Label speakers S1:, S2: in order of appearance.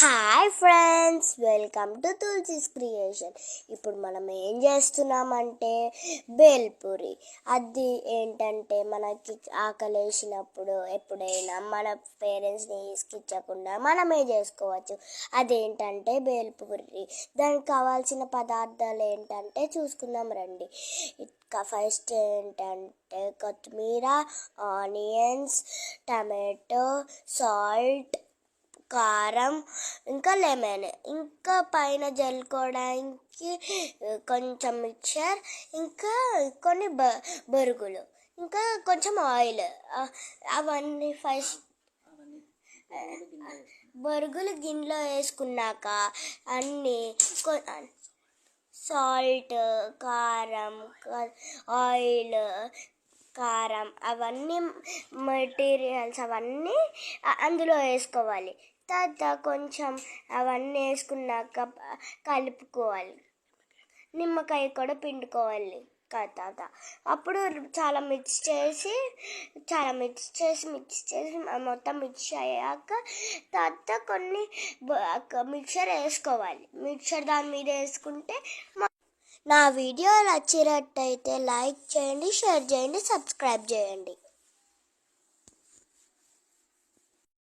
S1: Hi friends, welcome to Tulasi's creation. ఇప్పుడు మనం ఏం చేస్తున్నామంటే బేల్పూరి. అది ఏంటంటే మనకి ఆకలేసినప్పుడు ఎప్పుడైనా మన పేరెంట్స్ని ఇసుకిచ్చకుండా మనమే చేసుకోవచ్చు. అదేంటంటే బేల్పూరి. దానికి కావాల్సిన పదార్థాలు ఏంటంటే చూసుకుందాం రండి. ఫస్ట్ ఏంటంటే కొత్తిమీర, ఆనియన్స్, టమాటో, సాల్ట్, కారం, ఇంకా లెమన్, ఇంకా పైన జల్లుకోవడానికి కొంచెం మిక్చర్, ఇంకా కొన్ని బొరుగులు, ఇంకా కొంచెం ఆయిల్. అవన్నీ ఫస్ట్ బొరుగులు గిన్నెలో వేసుకున్నాక అన్నీ సాల్ట్, కారం, ఆయిల్, కారం అవన్నీ మెటీరియల్స్ అవన్నీ అందులో వేసుకోవాలి. తర్వాత కొంచెం అవన్నీ వేసుకున్నాక కలుపుకోవాలి. నిమ్మకాయ కూడా పిండుకోవాలి తర్వాత. అప్పుడు చాలా మిక్స్ చేసి మొత్తం మిక్స్ అయ్యాక తర్వాత కొన్ని మిక్చర్ వేసుకోవాలి. మిక్చర్ దాని మీద వేసుకుంటే నా వీడియో నచ్చినట్టయితే లైక్ చేయండి, షేర్ చేయండి, సబ్స్క్రైబ్ చేయండి.